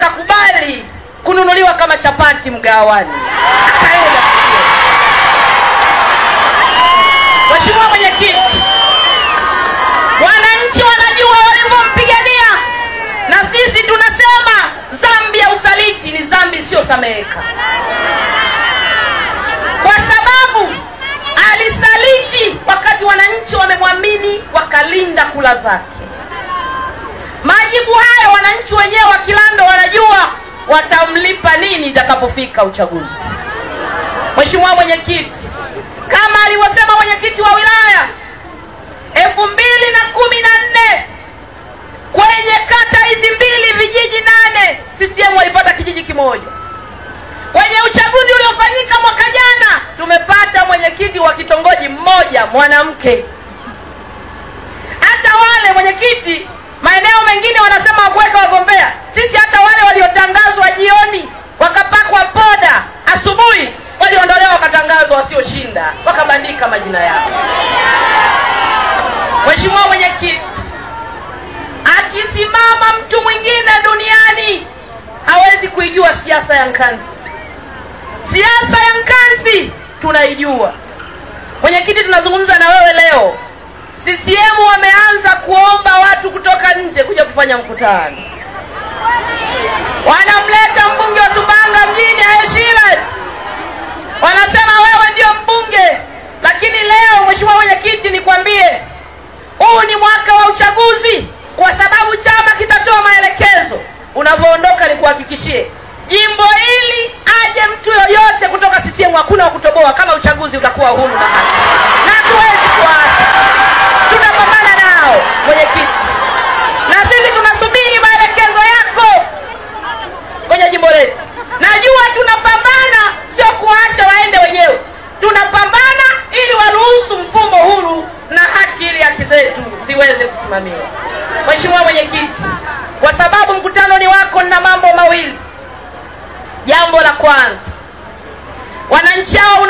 akakubali kununuliwa kama chapati mgawani. Akaenda. Mheshimiwa Mwenyekiti, wananchi wanajua walivyompigania, na sisi tunasema dhambi ya usaliti ni dhambi isiyosameheka. Kwa sababu alisaliti wakati wananchi wamemwamini, wakalinda kula zake. Majibu haya wananchi wenyewe wa Kilando wanajua watamlipa nini itakapofika uchaguzi. Mheshimiwa Mwenyekiti, kama alivyosema mwenyekiti wa wilaya, 2014 kwenye kata hizi mbili vijiji 8 CCM walipata kijiji kimoja. Kwenye uchaguzi uliofanyika mwaka jana tumepata mwenyekiti wa kitongoji mmoja mwanamke. Hata wale mwenyekiti maeneo mengine wanasema wakuweka wagombea, sisi hata wale waliotangazwa jioni wakapakwa poda, asubuhi waliondolewa wakatangazwa wasioshinda, wakabandika majina yao. Mheshimiwa Mwenyekiti, akisimama mtu mwingine duniani hawezi kuijua siasa ya Nkasi. Siasa ya Nkasi tunaijua. Mwenyekiti, tunazungumza na wewe leo. CCM wameanza kuomba watu kutoka nje kuja kufanya mkutano. Wanamleta mbunge wa Sumbawanga mjini Aishira. Wanasema wewe ndio mbunge. Lakini leo Mheshimiwa Mwenyekiti, nikwambie, huu ni mwaka wa uchaguzi, kwa sababu chama kitatoa maelekezo. Unavyoondoka ni kuhakikishie jimbo hili aje mtu yoyote kutoka CCM, hakuna wa kutoboa kama uchaguzi utakuwa huru na haki. Na tuwezi kuacha. Tunapambana nao mwenyekiti. Na sisi tunasubiri maelekezo yako kwenye jimbo letu. Najua tunapambana sio kuacha waende wenyewe. Tunapambana ili waruhusu mfumo huru na haki, ili haki zetu ziweze kusimamiwa. Mheshimiwa Mwenyekiti, kwa sababu mkutano ni wako, na mambo mawili. Jambo la kwanza, wananchi hao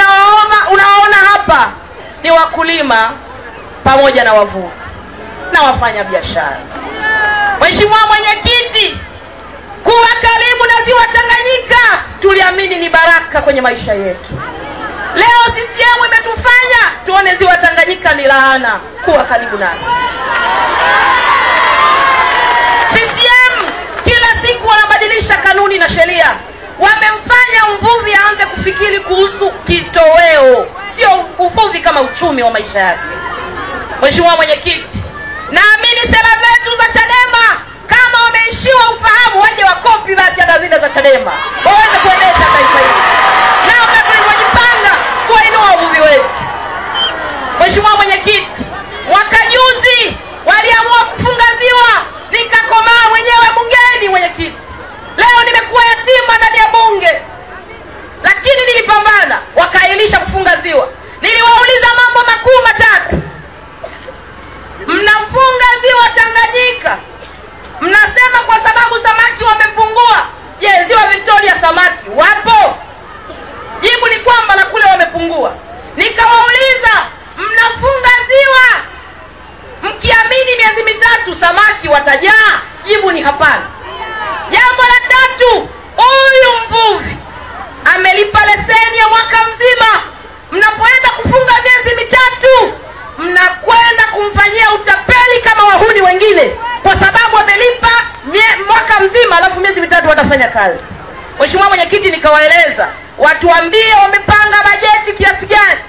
unawaona hapa ni wakulima pamoja na wavuvi na wafanya biashara. Mheshimiwa Mwenyekiti, kuwa karibu na ziwa Tanganyika tuliamini ni baraka kwenye maisha yetu. Leo CCM imetufanya tuone ziwa Tanganyika ni laana. Kuwa karibu nasi. CCM kila siku wanabadilisha kanuni na sheria. Wamemfanya mvuvi aanze kufikiri kuhusu kitoweo, sio uvuvi kama uchumi wa maisha yake. Mheshimiwa Mwenyekiti, naamini sera zetu za Chadema, kama wameishiwa ufahamu waje wakopi basi hata zile za Chadema waweze kuendesha taifa hili. Nao tulivyojipanga kuinua uvuvi wetu. Mheshimiwa Mwenyekiti, mwaka juzi waliamua kufunga ziwa, nikakomaa mwenyewe bungeni mwenyekiti. Leo nimekuwa yatima ndani ya bunge, lakini nilipambana, wakailisha kufunga ziwa. Niliwauliza mambo makuu matatu. Mnafunga ziwa Tanganyika, mnasema kwa sababu samaki wamepungua. Je, ziwa Victoria samaki wapo? Jibu ni kwamba na kule wamepungua. Nikawauliza, mnafunga ziwa mkiamini miezi mitatu samaki watajaa? Jibu ni hapana. Jambo la tatu, huyu mvuvi amelipa leseni ya mwaka mzima. Mnapoenda kufunga miezi mitatu, mnakwenda kumfanyia utapeli kama wahuni wengine, kwa sababu amelipa mwaka mzima alafu miezi mitatu watafanya kazi. Mheshimiwa Mwenyekiti, nikawaeleza watuambie wamepanga bajeti kiasi gani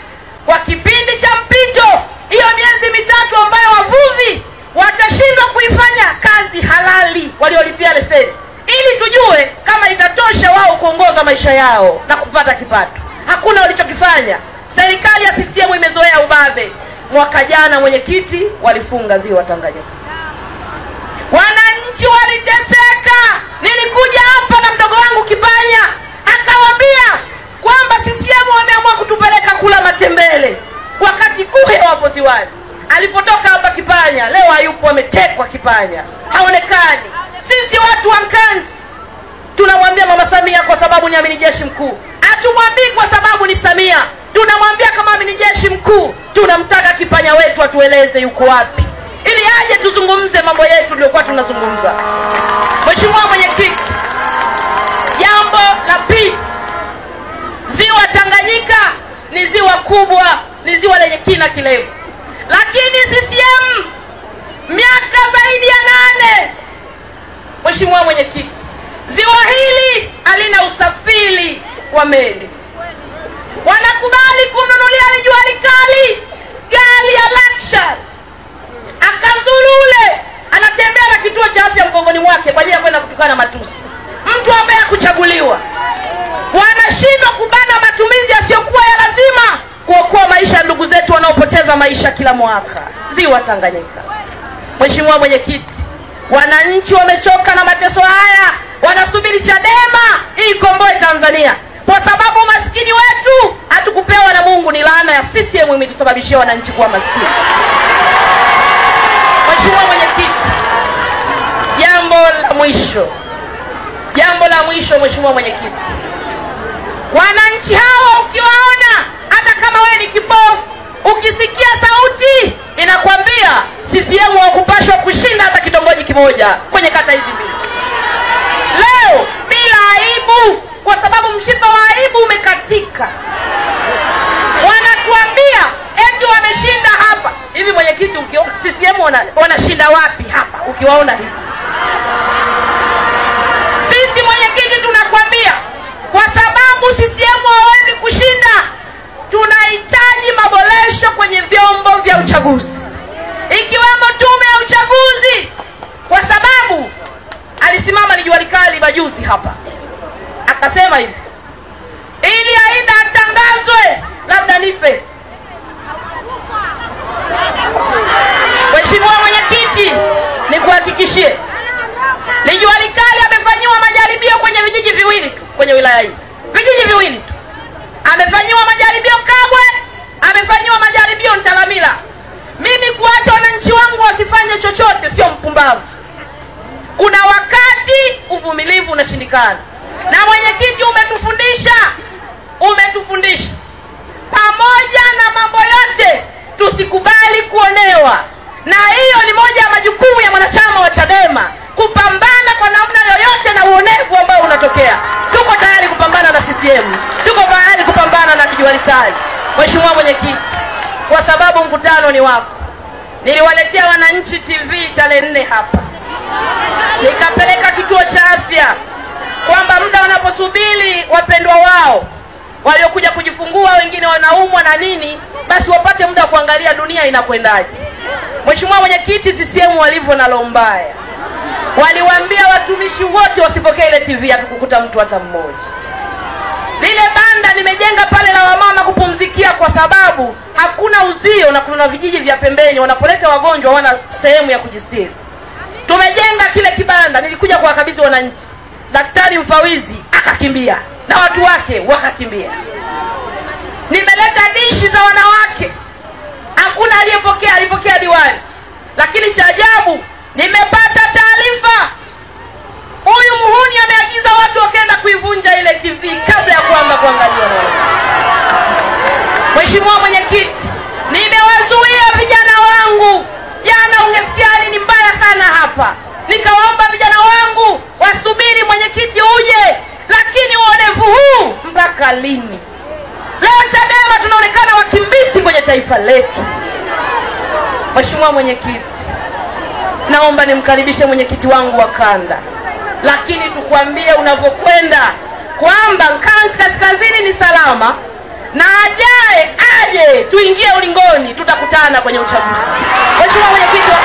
kwa kipindi cha mpito, hiyo miezi mitatu ambayo wavuvi watashindwa kuifanya kazi halali waliolipia leseni, ili tujue kama itatosha wao kuongoza maisha yao na kupata kipato. Hakuna walichokifanya. Serikali ya CCM imezoea ubabe. Mwaka jana mwenyekiti, walifunga ziwa Tanganyika. Wananchi waliteseka. Nilikuja hapa na mdogo wangu Kipanya, akawaambia kwamba CCM wameamua kutupeleka kula matembele wakati Kuhe wapo ziwani. Alipotoka hapa Kipanya, leo hayupo, ametekwa Kipanya, haonekani. Sisi watu wa Nkasi tunamwambia Mama Samia kwa sababu ni amiri jeshi mkuu. Hatumwambii kwa sababu ni Samia. Tunamwambia kama amiri jeshi mkuu, tunamtaka Kipanya wetu atueleze yuko wapi, ili aje tuzungumze mambo yetu tuliokuwa tunazungumza. Mheshimiwa Mwenyekiti, ziwa lenye kina kirefu. Lakini CCM miaka zaidi ya 8, Mheshimiwa Mwenyekiti, ziwa hili halina usafiri wa meli. Wanakubali kumnunulia Lijuali Kali gari ya luxury, akazulule anatembea na kituo cha afya mgongoni mwake kwa ajili ya kwenda kutukana matusi. Mtu ambaye hakuchaguliwa. Wanashindwa kubana matumizi yasiyokuwa ya lazima kuokoa maisha ya ndugu zetu wanaopoteza maisha kila mwaka ziwa Tanganyika. Mheshimiwa Mwenyekiti, wananchi wamechoka na mateso haya, wanasubiri Chadema ili ikomboe Tanzania. Kwa sababu maskini wetu hatukupewa na Mungu, ni laana ya CCM imetusababishia wananchi kuwa maskini. Mheshimiwa Mwenyekiti, jambo la mwisho Mheshimiwa Mwenyekiti, wananchi hawa ukiwaona, hata kama wewe ni kipofu, ukisikia sauti inakwambia CCM hawakupashwa kushinda hata kitongoji kimoja kwenye kata hizi mbili. Leo bila aibu, kwa sababu mshipa wa aibu umekatika, wanatuambia eti wameshinda hapa. Hivi Mwenyekiti, ukiona CCM wanashinda wapi hapa ukiwaona hivi? Sisi Mwenyekiti tunakwambia, kwa sababu CCM hawezi kushinda, tunahitaji maboresho kwenye vyombo vya uchaguzi, ikiwemo tume ya uchaguzi. Kwa sababu alisimama Lijuali Kali majuzi hapa akasema hivi, ili Aida atangazwe labda nife. Mheshimiwa Mwenyekiti, nikuhakikishie Lijuali Kali amefanyiwa majaribio kwenye vijiji viwili tu kwenye wilaya hii. Vijiji viwili tu. Amefanyiwa majaribio Kabwe, amefanyiwa majaribio Ntalamila. Mimi kuacha wananchi wangu wasifanye chochote sio mpumbavu. Kuna wakati uvumilivu unashindikana. Na Mwenyekiti umetufundisha pamoja na mambo yote tusikubali kuonewa. Na hiyo ni moja ya majukumu ya mwanachama wa Chadema, kupambana kwa namna yoyote na uonevu ambao unatokea. Tuko tayari kupambana na CCM. Tuko tayari kupambana na Lijuali Kali. Mheshimiwa Mwenyekiti, kwa sababu mkutano ni wako, niliwaletea wananchi TV tarehe 4 hapa. Nikapeleka kituo cha afya kwamba muda wanaposubiri wapendwa wao waliokuja kujifungua, wengine wanaumwa na nini, basi wapate muda kuangalia dunia inakwendaje. Mheshimiwa Mwenyekiti, CCM walivyo na lombaya, waliwaambia watumishi wote wasipokee ile TV, hatukukuta mtu hata mmoja. Lile banda nimejenga pale la wamama kupumzikia, kwa sababu hakuna uzio na kuna vijiji vya pembeni wanapoleta wagonjwa wana sehemu ya kujistiri. Tumejenga kile kibanda, nilikuja kuwakabidhi wananchi. Daktari mfawizi akakimbia na watu wake wakakimbia. Nimeleta dishi za wanawake, hakuna aliyepokea, alipokea diwani. Lakini cha ajabu, nimepata taarifa huyu muhuni ameagiza watu wakaenda kuivunja ile TV kabla ya kuanza kuangalia. Mheshimiwa Mwenyekiti, nimewazuia vijana wangu. Jana ungesikia hali ni mbaya sana hapa. Nikawaomba vijana wangu wasubiri Mwenyekiti uje, lakini uonevu huu mpaka lini? Leo Chadema tunaonekana wakimbizi kwenye taifa letu. Mheshimiwa Mwenyekiti, naomba nimkaribishe mwenyekiti wangu wa kanda, lakini tukwambie unavyokwenda kwamba kaskazini ni salama, na aje tuingie ulingoni, tutakutana kwenye uchaguzi. Mheshimiwa Mwenyekiti wa